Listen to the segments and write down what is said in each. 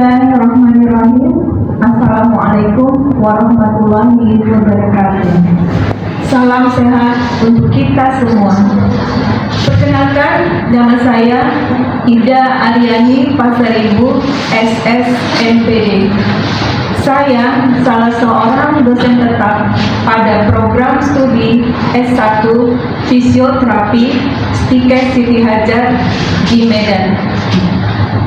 Bismillahirrahmanirrahim. Assalamualaikum warahmatullahi wabarakatuh. Salam sehat untuk kita semua. Perkenalkan, nama saya Ida Aryani Pasaribu, SS MPD. Saya salah seorang dosen tetap pada program studi S1 Fisioterapi STIKES Siti Hajar di Medan.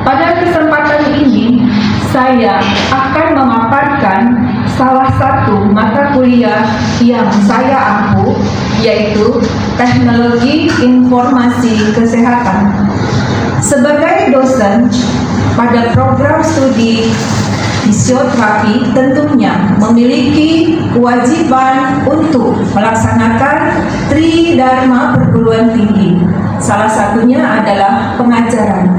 Pada kesempatan ini, saya akan memaparkan salah satu mata kuliah yang saya ampu, yaitu Teknologi Informasi Kesehatan. Sebagai dosen pada program studi fisioterapi tentunya memiliki kewajiban untuk melaksanakan tridharma perguruan tinggi. Salah satunya adalah pengajaran.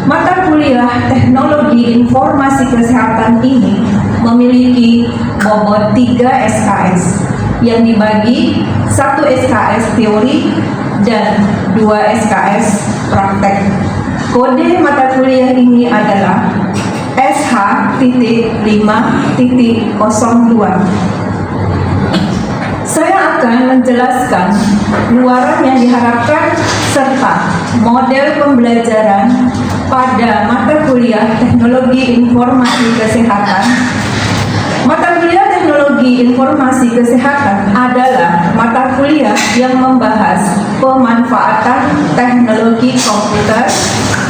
Mata kuliah Teknologi Informasi Kesehatan ini memiliki bobot 3 SKS yang dibagi 1 SKS teori dan 2 SKS praktek. Kode mata kuliah ini adalah SH.5.02. Saya akan menjelaskan luaran yang diharapkan serta model pembelajaran pada mata kuliah Teknologi Informasi Kesehatan. Mata kuliah Teknologi Informasi Kesehatan adalah mata kuliah yang membahas pemanfaatan teknologi komputer,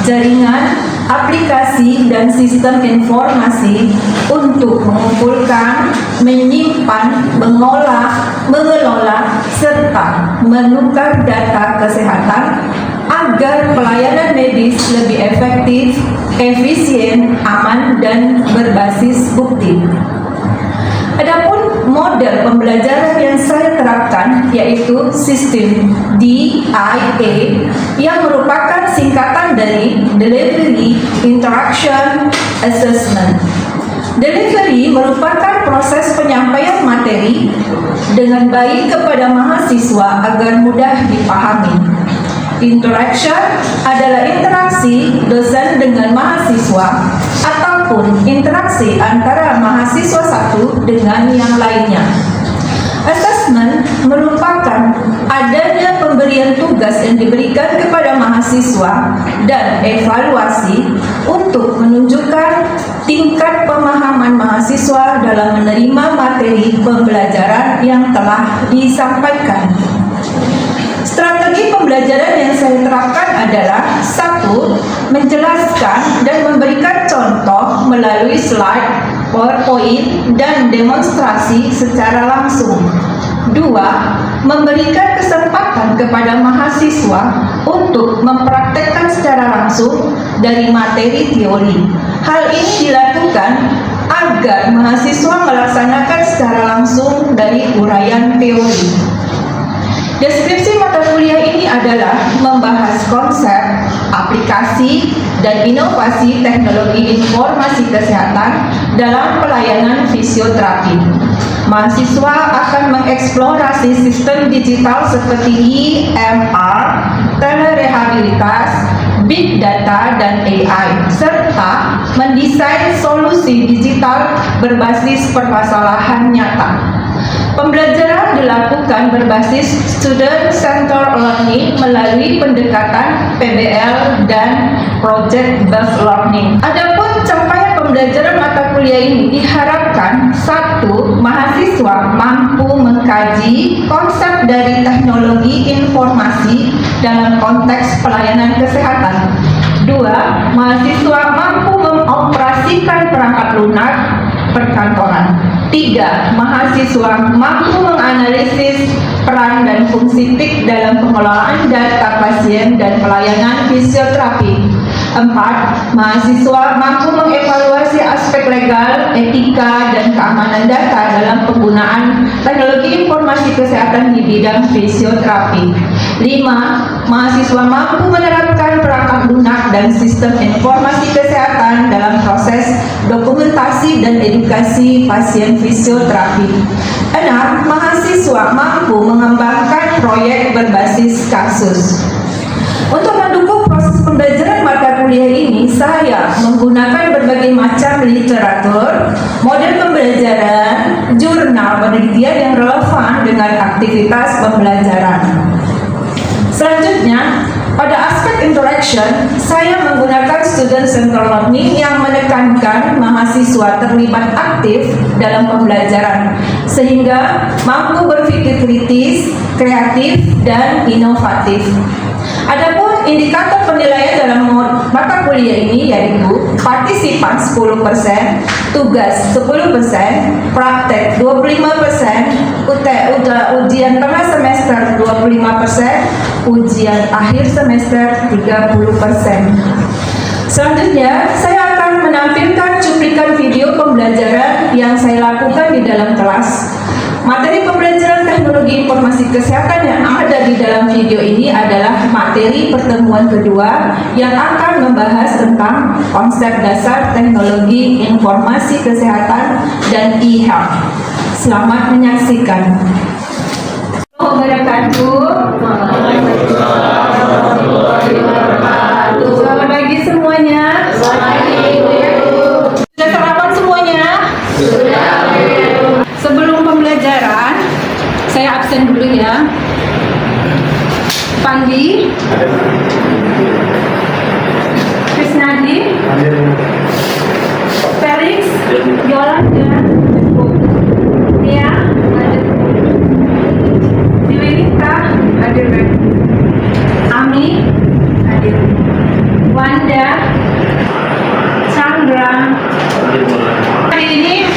jaringan, aplikasi, dan sistem informasi untuk mengumpulkan, menyimpan, mengolah, mengelola, serta menukar data kesehatan agar pelayanan medis lebih efektif, efisien, aman, dan berbasis bukti. Adapun model pembelajaran yang saya terapkan yaitu sistem DIA yang merupakan singkatan dari Delivery Interaction Assessment. Delivery merupakan proses penyampaian materi dengan baik kepada mahasiswa agar mudah dipahami. Interaction adalah interaksi dosen dengan mahasiswa ataupun interaksi antara mahasiswa satu dengan yang lainnya. Assessment merupakan adanya pemberian tugas yang diberikan kepada mahasiswa dan evaluasi untuk menunjukkan tingkat pemahaman mahasiswa dalam menerima materi pembelajaran yang telah disampaikan. Strategi pembelajaran yang saya terapkan adalah 1. Menjelaskan dan memberikan contoh melalui slide, PowerPoint, dan demonstrasi secara langsung. 2. Memberikan kesempatan kepada mahasiswa untuk mempraktekkan secara langsung dari materi teori. Hal ini dilakukan agar mahasiswa melaksanakan secara langsung dari uraian teori. Deskripsi mata kuliah ini adalah membahas konsep, aplikasi, dan inovasi teknologi informasi kesehatan dalam pelayanan fisioterapi. Mahasiswa akan mengeksplorasi sistem digital seperti EMR, telerehabilitas, big data, dan AI, serta mendesain solusi digital berbasis permasalahan nyata. Pembelajaran dilakukan berbasis Student Centered Learning melalui pendekatan PBL dan Project Based Learning. Adapun capaian pembelajaran mata kuliah ini diharapkan 1. Mahasiswa mampu mengkaji konsep dari teknologi informasi dalam konteks pelayanan kesehatan. 2. Mahasiswa mampu mengoperasikan perangkat lunak perkantoran. 3. Mahasiswa mampu menganalisis peran dan fungsi TIK dalam pengelolaan data pasien dan pelayanan fisioterapi. 4. Mahasiswa mampu mengevaluasi aspek legal, etika, dan keamanan data dalam penggunaan teknologi informasi kesehatan di bidang fisioterapi. 5. Mahasiswa mampu menerapkan perangkat lunak dan sistem informasi kesehatan dalam proses dokumentasi dan edukasi pasien fisioterapi. 6. Mahasiswa mampu mengembangkan proyek berbasis kasus. Untuk mendukung proses pembelajaran mata kuliah kuliah ini saya menggunakan berbagai macam literatur, model pembelajaran, jurnal penelitian yang relevan dengan aktivitas pembelajaran. Selanjutnya, pada aspek interaction, saya menggunakan student centered learning yang menekankan mahasiswa terlibat aktif dalam pembelajaran sehingga mampu berpikir kritis, kreatif, dan inovatif. Adapun indikator penilaian dalam mata kuliah ini yaitu partisipan 10%, tugas 10%, praktek 25%, ujian tengah semester 25%, ujian akhir semester 30%. Selanjutnya, saya akan menampilkan cuplikan video pembelajaran yang saya lakukan di dalam kelas. Materi pembelajaran teknologi informasi kesehatan yang ada di dalam video ini adalah materi pertemuan kedua yang akan membahas tentang konsep dasar teknologi informasi kesehatan dan e-health. Selamat menyaksikan. Selamat pagi semuanya. Sudah sarapan semuanya? Sebelum pembelajaran, saya absen dulu ya. Pandi, Krisnadi, Felix, Yolanda, Nia, Diwinita, hadir. Ami, hadir. Wanda, Chandra. Hari ini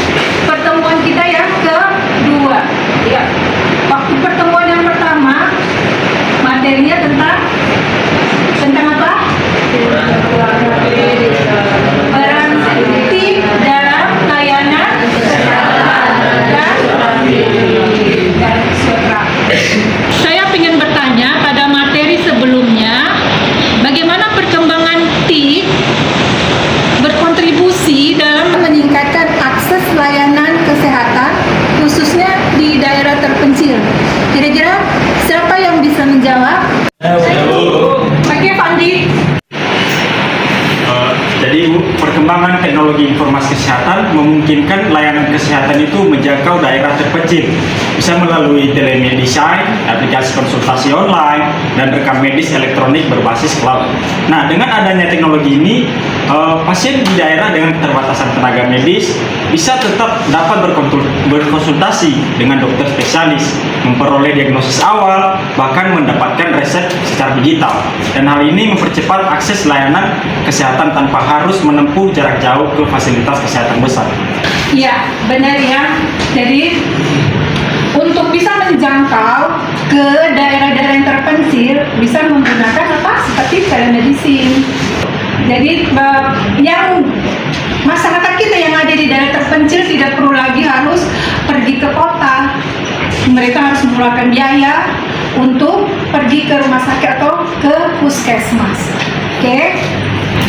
pertemuan kita yang kedua. Ya. Waktu pertemuan yang pertama, materinya tentang apa? Peran tim dalam layanan dan suara. Saya ingin bertanya pada materi sebelumnya, bagaimana perkembangan TIK berkontribusi dalam meningkatkan akses layanan kesehatan khususnya di daerah terpencil. Kira-kira siapa yang bisa menjawab? Oke, Fandi. Jadi perkembangan teknologi informasi kesehatan memungkinkan layanan kesehatan itu menjangkau daerah terpencil, bisa melalui telemedicine, aplikasi konsultasi online, dan rekam medis elektronik berbasis cloud. Nah, dengan adanya teknologi ini, pasien di daerah dengan keterbatasan tenaga medis bisa tetap dapat berkonsultasi dengan dokter spesialis, memperoleh diagnosis awal, bahkan mendapatkan resep secara digital. Dan hal ini mempercepat akses layanan kesehatan tanpa harus menempuh jarak jauh ke fasilitas kesehatan besar. Ya, benar ya. Jadi untuk bisa menjangkau ke daerah-daerah yang terpencil bisa menggunakan apa? Seperti telemedicine. Jadi yang masyarakat kita yang ada di daerah terpencil tidak perlu lagi harus pergi ke kota. Mereka harus mengeluarkan biaya untuk pergi ke rumah sakit atau ke puskesmas. Oke.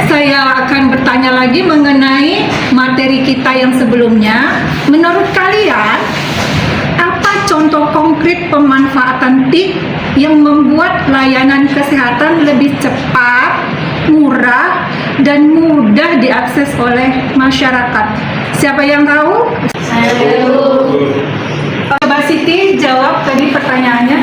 Saya akan bertanya lagi mengenai materi kita yang sebelumnya. Menurut kalian, apa contoh konkret pemanfaatan TIK yang membuat layanan kesehatan lebih cepat, murah, dan mudah diakses oleh masyarakat? Siapa yang tahu? Saya tahu. Mbak Siti jawab tadi pertanyaannya.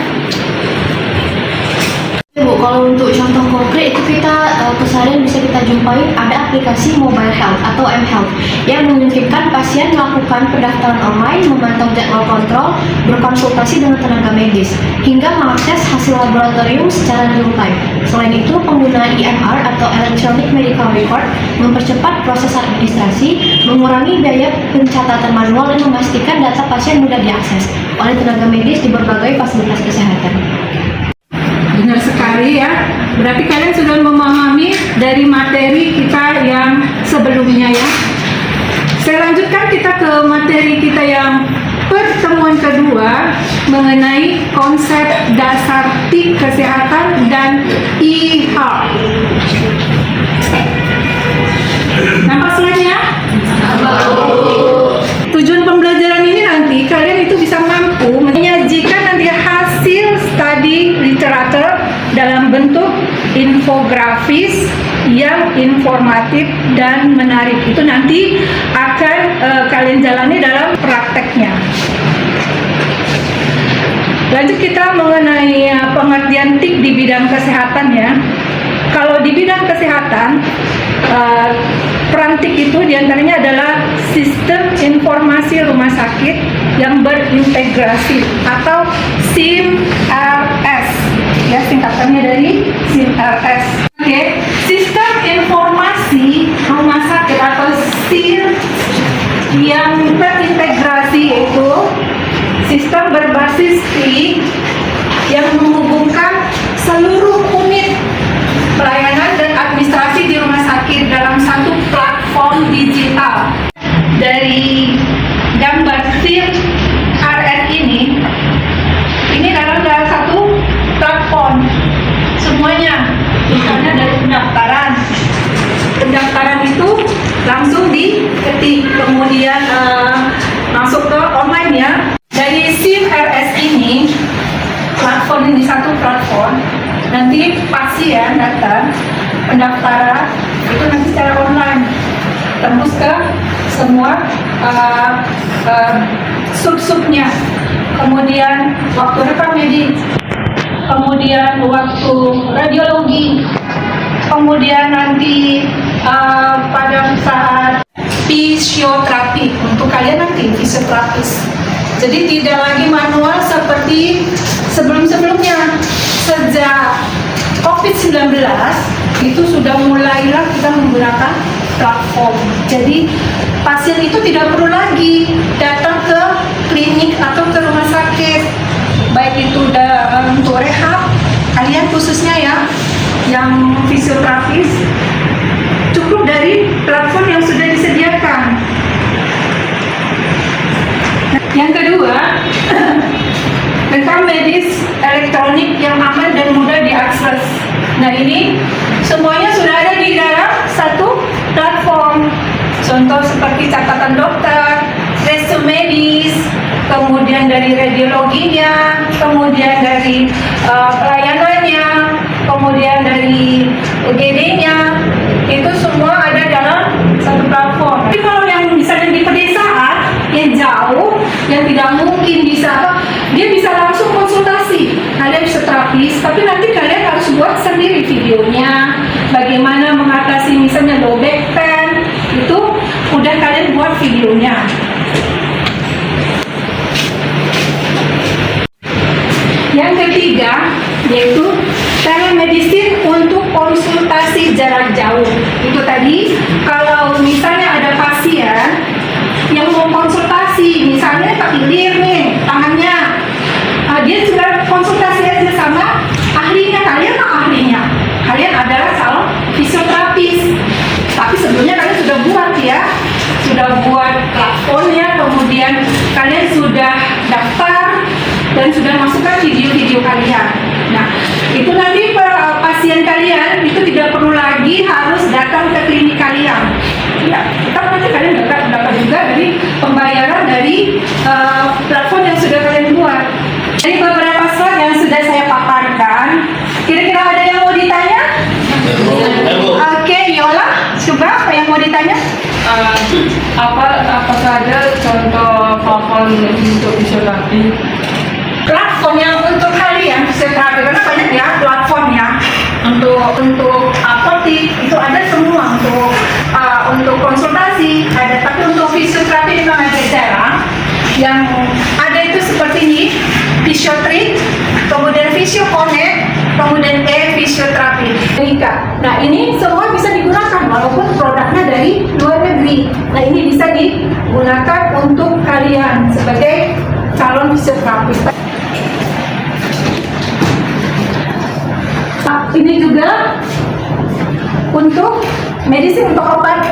Bu, kalau untuk contoh konkret itu kita keseharian bisa kita jumpai ada aplikasi mobile health atau mHealth yang memungkinkan pasien melakukan pendaftaran online, memantau jadwal kontrol, berkonsultasi dengan tenaga medis, hingga mengakses hasil laboratorium secara real time. Selain itu, penggunaan EMR atau Electronic Medical Record mempercepat proses administrasi, mengurangi biaya pencatatan manual, dan memastikan data pasien mudah diakses oleh tenaga medis di berbagai fasilitas kesehatan. Benar sekali ya. Berarti kalian sudah memahami dari materi kita yang sebelumnya ya. Saya lanjutkan kita ke materi kita yang pertemuan kedua mengenai konsep dasar TIK kesehatan dan e-health. Nampak slide-nya? Tujuan pembelajaran ini nanti kalian itu bisa mampu menyajikan nanti hasil studi literatur dalam bentuk infografis yang informatif dan menarik. Itu nanti akan kalian jalani dalam prakteknya. Lanjut kita mengenai pengertian TIP di bidang kesehatan ya. Kalau di bidang kesehatan, peran TIP itu diantaranya adalah sistem informasi rumah sakit yang berintegrasi atau SIMRS, ya singkatannya dari SIMRS. Oke, sistem informasi rumah sakit atau SIM yang terintegrasi itu sistem berbasis TIP yang menghubungkan seluruh unit pelayanan dan administrasi di rumah sakit dalam satu platform digital. Dari gambar SIMRS ini dalam satu platform semuanya, misalnya dari pendaftaran itu langsung diketik, kemudian masuk ke online ya. Dari SIMRS ini, platform ini satu platform, nanti pasien datang pendaftaran itu nanti secara online tembus ke semua sub-subnya, kemudian waktu rekam medik, kemudian waktu radiologi, kemudian nanti pada saat fisioterapi untuk kalian nanti fisioterapis. Jadi tidak lagi manual seperti sebelum-sebelumnya. Sejak COVID-19 itu sudah mulailah kita menggunakan platform. Jadi pasien itu tidak perlu lagi datang ke klinik atau ke rumah sakit, baik itu untuk rehab, kalian khususnya ya yang fisioterapis, cukup dari platform yang sudah disediakan. Yang kedua, rekam medis elektronik yang aman dan mudah diakses. Nah ini semuanya sudah ada di dalam satu platform. Contoh seperti catatan dokter, resume medis, kemudian dari radiologinya, kemudian dari pelayanannya, kemudian dari UGD-nya, itu semua ada dalam satu platform. Tapi kalau yang misalnya di pedesaan, yang jauh, yang tidak mungkin bisa, dia bisa langsung konsultasi. Kalian bisa terapis, tapi nanti kalian harus buat sendiri videonya, bagaimana mengatasi misalnya low back pain, itu udah kalian buat videonya. Yang ketiga, yaitu telemedicine untuk konsultasi jarak jauh. Itu tadi, kalau misalnya ada pasien yang mau konsultasi, misalnya takdir nih tangannya, dia sudah konsultasi aja sama ahlinya. Kalian ahlinya, kalian adalah calon fisioterapis, tapi sebelumnya kalian sudah buat ya, sudah buat platformnya, kemudian kalian sudah daftar dan sudah masukkan video-video kalian. Nah, itu nanti pasien kalian itu tidak perlu lagi harus datang ke klinik kalian. Ya, tetap nanti kalian dapat juga dari pembayaran dari platform yang sudah kalian buat. Jadi beberapa slide yang sudah saya paparkan. Kira-kira ada yang mau ditanya? Oke, Yola, coba apa yang mau ditanya? Apa saja contoh platform untuk fisioterapi? Platform yang untuk kalian fisioterapi, karena banyak ya platformnya. Untuk apotik itu ada semua, untuk konsultasi ada, tapi untuk fisioterapi memang agak jarang. Yang ada itu seperti ini, Fisiotrip, kemudian Fisiokonek, kemudian fisioterapi. Nah ini semua bisa digunakan walaupun produknya dari luar negeri. Nah ini bisa digunakan untuk kalian sebagai calon fisioterapis. Nah, ini juga untuk medicine, untuk obat.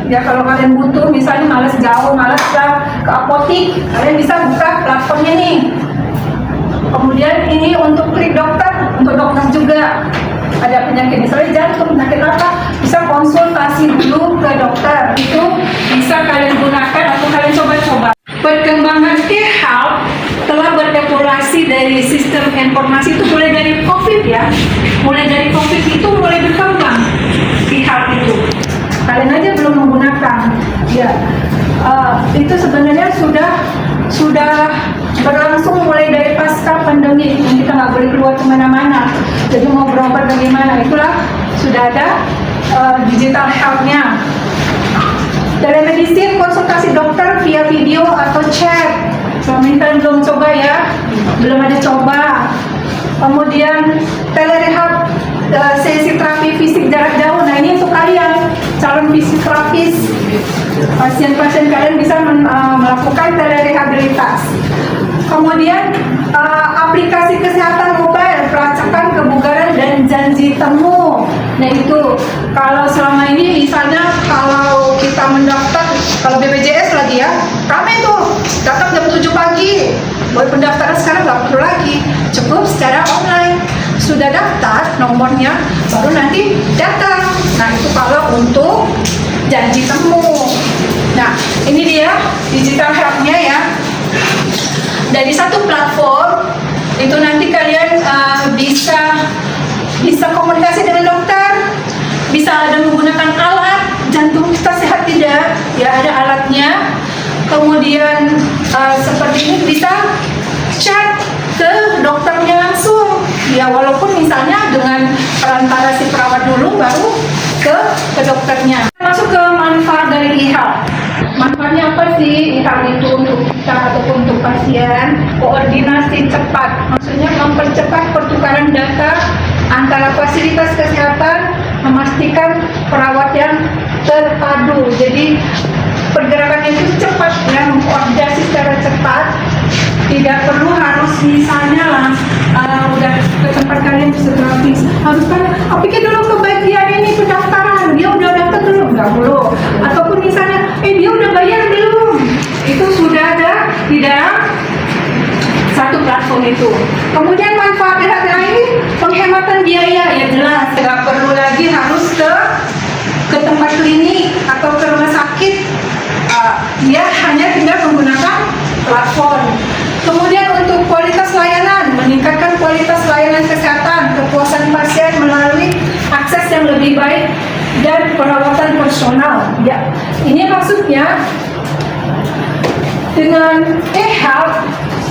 Ya kalau kalian butuh, misalnya malas jauh, malas ke apotik, kalian bisa buka platformnya nih. Kemudian ini untuk klik dokter, untuk dokter juga. Ada penyakit misalnya jantung, penyakit apa, bisa konsultasi dulu ke dokter. Itu bisa kalian gunakan atau kalian coba-coba. Perkembangan e-health telah berepolasi dari dari sistem informasi itu mulai dari COVID ya, mulai dari COVID itu mulai berkembang e-health itu. Kalian aja belum menggunakan, ya. Itu sebenarnya sudah berlangsung mulai dari pasca pandemi, kita nggak boleh keluar kemana-mana, jadi mau berobat bagaimana, itulah sudah ada digital health-nya. Telemedicine, konsultasi dokter via video atau chat. Selama ini kalian belum coba ya, belum ada coba. Kemudian telerehab, sesi terapi fisik jarak jauh. Nah ini untuk kalian calon fisioterapis, pasien-pasien kalian bisa melakukan telerehabilitas. Kemudian aplikasi kesehatan mobile, pelacakan kebugaran dan janji temu. Nah itu kalau selama ini misalnya kalau kita mendaftar, kalau BPJS lagi ya, ramai tuh datang jam 7 pagi. Buat pendaftaran sekarang nggak perlu lagi, cukup secara online. Sudah daftar nomornya, baru nanti datang. Nah itu kalau untuk janji temu. Nah ini dia digital health-nya ya. Dari satu platform itu nanti kalian bisa komunikasi dengan dokter, bisa ada menggunakan alat jantung kita sehat tidak, ya ada alatnya. Kemudian seperti ini bisa chat ke dokternya langsung, ya walaupun misalnya dengan perantara si perawat dulu baru ke dokternya. Masuk ke manfaat dari e-health. Manfaatnya apa sih e-health itu untuk kita ataupun untuk pasien? Koordinasi cepat, maksudnya mempercepat pertukaran data antara fasilitas kesehatan, memastikan perawat yang terpadu. Jadi pergerakannya itu cepat ya, mengkoordinasi secara cepat. Tidak perlu harus misalnya udah ke tempat kalian fisioterapis harus kan pikir dulu ke bagian ini pendaftaran, dia udah daftar dulu, nggak perlu. Ataupun misalnya dia udah bayar belum, itu sudah ada di dalam satu platform itu. Kemudian manfaat yang lain, penghematan biaya, ya jelas nggak perlu lagi harus ke tempat klinik atau ke rumah sakit, dia hanya tinggal menggunakan platform. Kemudian untuk kualitas layanan, meningkatkan kualitas layanan kesehatan, kepuasan pasien melalui akses yang lebih baik dan perawatan personal. Ya, ini maksudnya dengan e-health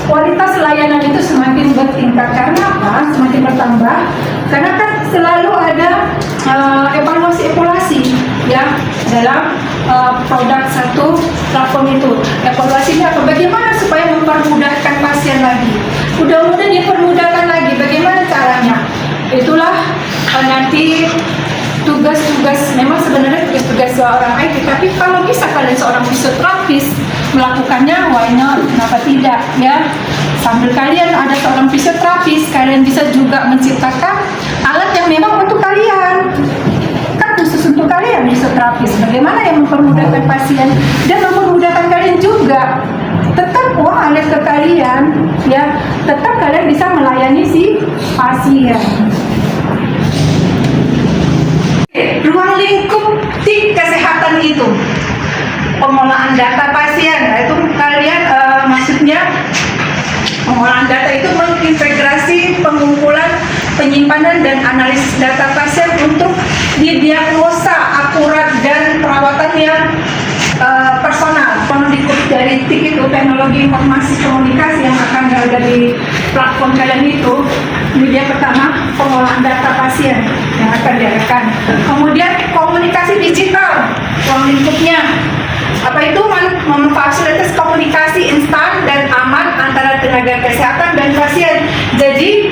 kualitas layanan itu semakin bertingkat. Karena apa? Semakin bertambah. Karena kan selalu ada evaluasi ya dalam produk satu platform itu. Evaluasinya apa? Bagaimana supaya mempermudahkan pasien lagi? Mudah-mudahan dipermudahkan lagi. Bagaimana caranya? Itulah nanti tugas-tugas, memang sebenarnya tugas seorang IT, tapi kalau bisa kalian seorang fisioterapis melakukannya, why not? Kenapa tidak ya? Sambil kalian ada seorang fisioterapis, kalian bisa juga menciptakan alat yang memang untuk kalian, kan khusus untuk kalian fisioterapis. Bagaimana yang mempermudahkan pasien dan mempermudahkan kalian juga. Tetap alat ke kalian ya, tetap kalian bisa melayani si pasien. Ruang lingkup tim kesehatan itu pengolahan data pasien, itu kalian maksudnya pengolahan data itu mengintegrasi pengumpulan, penyimpanan dan analisis data pasien untuk didiagnosa akurat dan perawatan yang personal. Kalau dikutip dari TIK itu teknologi informasi komunikasi yang akan ada di platform kalian itu, media pertama pengolahan data pasien yang akan diadakan. Kemudian komunikasi digital, ruang lingkupnya apa itu memfasilitasi komunikasi instan dan aman antara tenaga kesehatan dan pasien. Jadi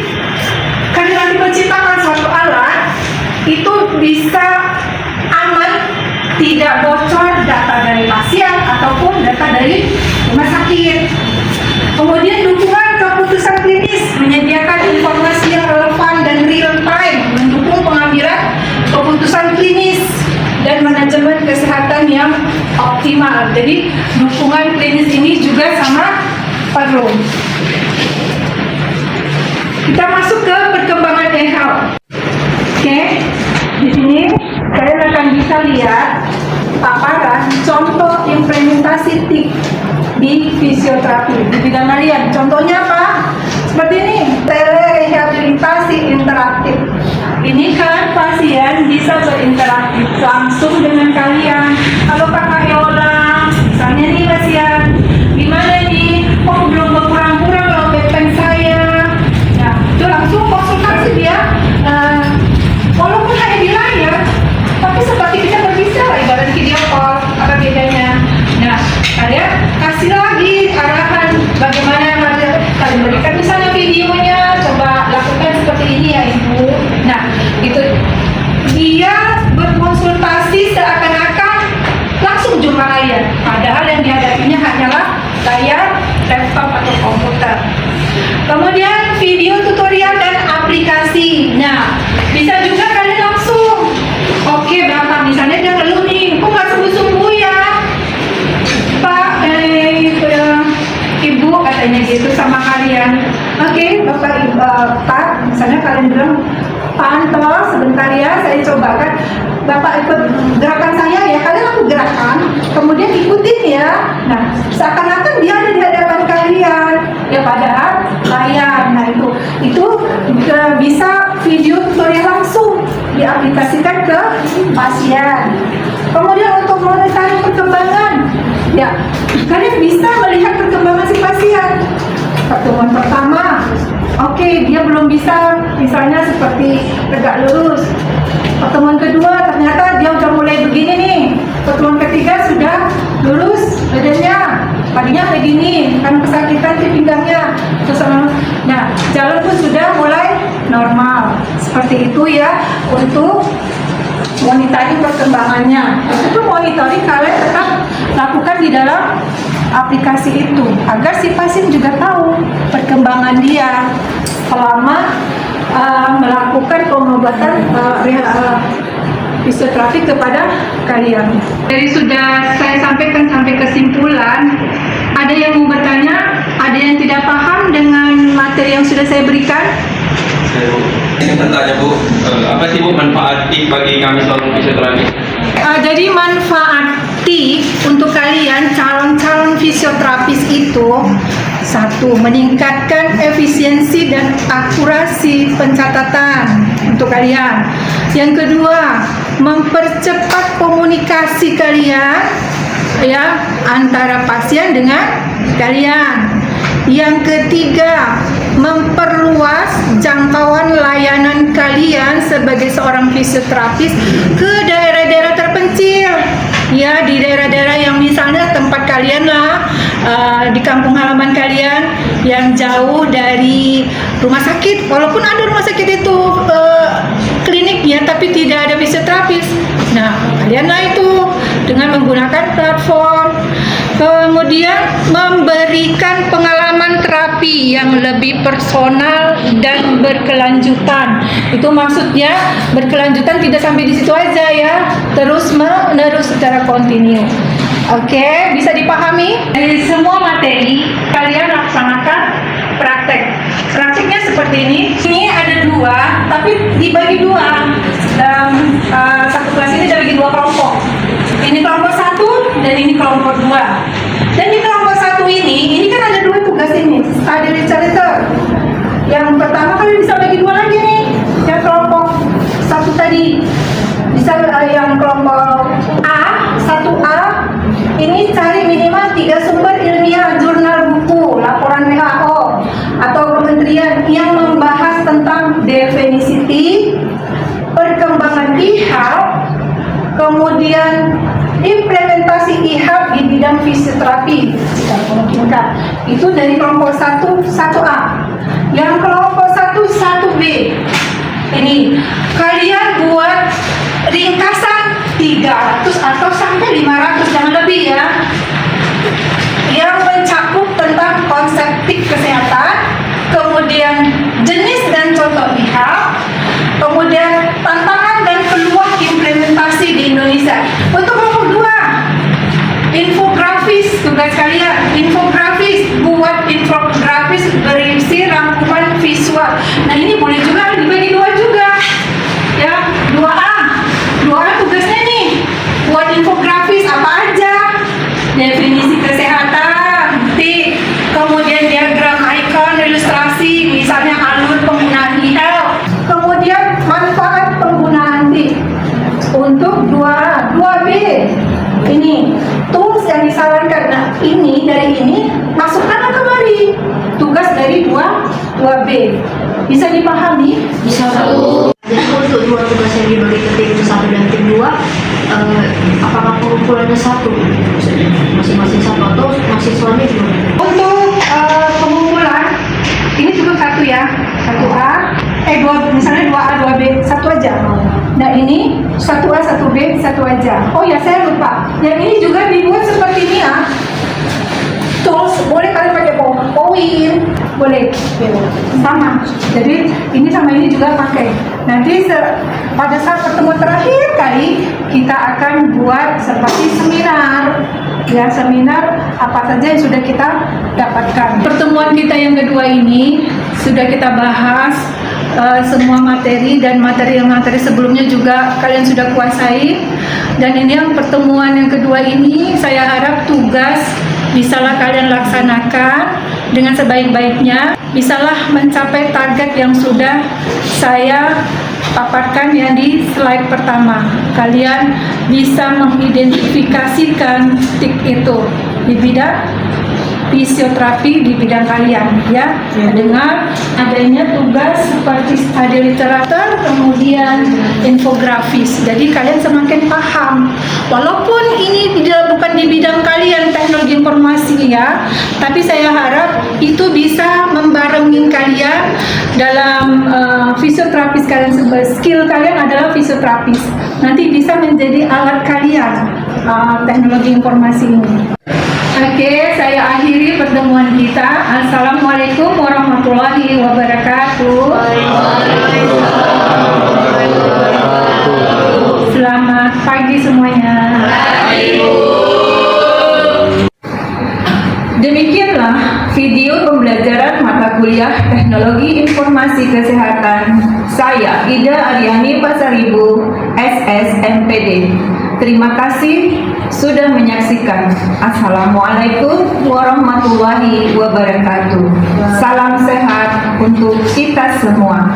kalian nanti menciptakan suatu alat itu bisa aman, tidak bocor data dari pasien ataupun data dari rumah sakit. Kemudian dukungan keputusan klinis, menyediakan informasi yang relevan dan real time, mendukung pengambilan keputusan klinis dan manajemen kesehatan yang optimal. Jadi dukungan klinis ini juga sama perlu. Kita masuk ke perkembangan e-health. Oke, di sini kalian akan bisa lihat paparan contoh implementasi TIK di fisioterapi di bidang kalian. Contohnya apa? seperti ini, telerehabilitasi interaktif. Ini kan pasien bisa berinteraksi langsung dengan kalian. Kalau Kakak Yola, misalnya nih pasien, gimana nih? Oh, belum berkurang-kurang loh beban saya. Nah, itu langsung konsultasi dia. Walaupun hanya di layar, tapi seperti kita berbicara ibarat video call, apa bedanya? Nah, kalian kasih lagi arahan bagaimana kalian berikan misalnya videonya, coba lakukan seperti ini ya Ibu. Nah, itu dia berkonsultasi seakan-akan langsung jumpa layar, padahal yang dihadapinya hanyalah layar laptop atau komputer. Kemudian video tutorial dan aplikasi. Nah, bisa juga kalian langsung. Oke, Bapak, misalnya dia ngeluh nih, kok nggak sembuh-sembuh ya? Pak, Ibu katanya gitu sama kalian. Oke, Bapak, Pak, misalnya kalian bilang, pantau sebentar ya, saya coba kan. Bapak ikut gerakan saya ya, kalian aku gerakan, kemudian ikutin ya. Nah, seakan-akan dia ada di hadapan kalian, ya padahal layar. Nah itu bisa video tutorial langsung diaplikasikan ke pasien. Kemudian untuk monitoring perkembangan, ya kalian bisa melihat perkembangan si pasien. Pertemuan pertama, oke, dia belum bisa, misalnya seperti tegak lurus. Pertemuan kedua, ternyata dia udah mulai begini nih. Pertemuan ketiga sudah lurus badannya. Tadinya kayak gini, kan kesakitan di pinggangnya. Nah, jalan pun sudah mulai normal. Seperti itu ya, untuk monitoring perkembangannya. Itu monitoring kalian tetap lakukan di dalam aplikasi itu agar si pasien juga tahu perkembangan dia selama melakukan pengobatan fisioterapi kepada kalian. Jadi sudah saya sampaikan sampai kesimpulan. Ada yang mau bertanya? Ada yang tidak paham dengan materi yang sudah saya berikan? Ini bertanya Bu, apa sih Bu manfaat tip bagi kami seorang fisioterapi? Jadi manfaat tip untuk kalian calon-calon fisioterapis itu, satu, meningkatkan efisiensi dan akurasi pencatatan untuk kalian. Yang kedua, mempercepat komunikasi kalian ya antara pasien dengan kalian. Yang ketiga, memperluas jangkauan layanan kalian sebagai seorang fisioterapis ke daerah-daerah terpencil. Ya, di daerah-daerah yang misalnya tempat kalian lah, di kampung halaman kalian yang jauh dari rumah sakit. Walaupun ada rumah sakit itu kliniknya, tapi tidak ada fisioterapis. Nah, kalianlah itu dengan menggunakan platform. Kemudian memberikan pengalaman terapi yang lebih personal dan berkelanjutan. Itu maksudnya berkelanjutan, tidak sampai di situ aja ya, terus menerus secara kontinu. Oke, bisa dipahami? Dari semua materi kalian laksanakan praktek. Prakteknya seperti ini. Ini ada dua, tapi dibagi dua. Dalam satu kelas ini dibagi dua kelompok. Ini kelompok satu dan ini kelompok dua. Dan di kelompok satu ini kan ada dua tugas ini. Ada literatur. Yang pertama kalian bisa bagi dua lagi nih. Yang kelompok satu tadi bisa yang kelompok A, 1A ini cari minimal 3 sumber ilmiah, jurnal buku, laporan WHO atau kementerian yang membahas tentang definisi perkembangan IHAP, kemudian implementasi IHAP di bidang fisioterapi jika memungkinkan. Itu dari kelompok 1A. Yang kelompok 1B ini kalian buat ringkasan 300 atau sampai 500, jangan lebih ya, yang mencakup tentang konseptik kesehatan, kemudian jenis dan contoh IHAP, kemudian tantangan dan peluang implementasi di Indonesia. Untuk kelompok 2, infografis, tugas kalian infografis, buat infografis berisi rangkuman visual. Nah, ini boleh juga dibagi dua juga ya. 2A tugasnya nih buat infografis apa aja, definisi kesehatan, kemudian diagram, icon, ilustrasi, materi 2B. Bisa dipahami? Bisa Bu. Jadi untuk dua tugas yang dibagi ke tim 1 dan tim 2, apakah pengumpulannya satu? Masing-masing satu atau mahasiswanya juga? Untuk pengumpulan ini juga satu ya, 1A, misalnya 2A, 2B, satu aja. Nah ini 1A, 1B, satu aja. Oh ya saya lupa, yang ini juga dibuat seperti ini ya. Tools, boleh kalian pakai PowerPoint, boleh, sama. Jadi ini sama ini juga pakai. Nanti pada saat pertemuan terakhir kali kita akan buat seperti seminar. Ya, seminar apa saja yang sudah kita dapatkan. Pertemuan kita yang kedua ini sudah kita bahas semua materi, dan materi sebelumnya juga kalian sudah kuasai. Dan ini yang pertemuan yang kedua ini saya harap tugas bisalah kalian laksanakan dengan sebaik-baiknya, bisalah mencapai target yang sudah saya paparkan yang di slide pertama. Kalian bisa mengidentifikasikan tik itu di bidang fisioterapi di bidang kalian ya. Dengan adanya tugas seperti ada literatur, kemudian infografis, jadi kalian semakin paham walaupun ini bukan di bidang kalian teknologi informasi ya, tapi saya harap itu bisa membarengi kalian dalam fisioterapis kalian. Skill kalian adalah fisioterapis, nanti bisa menjadi alat kalian teknologi informasi ini. Oke, saya akhiri pertemuan kita. Assalamualaikum warahmatullahi wabarakatuh. Selamat pagi semuanya. Demikianlah video pembelajaran mata kuliah Teknologi Informasi Kesehatan saya, Ida Aryani Pasaribu, SSMPD. Terima kasih sudah menyaksikan. Assalamualaikum warahmatullahi wabarakatuh. Salam sehat untuk kita semua.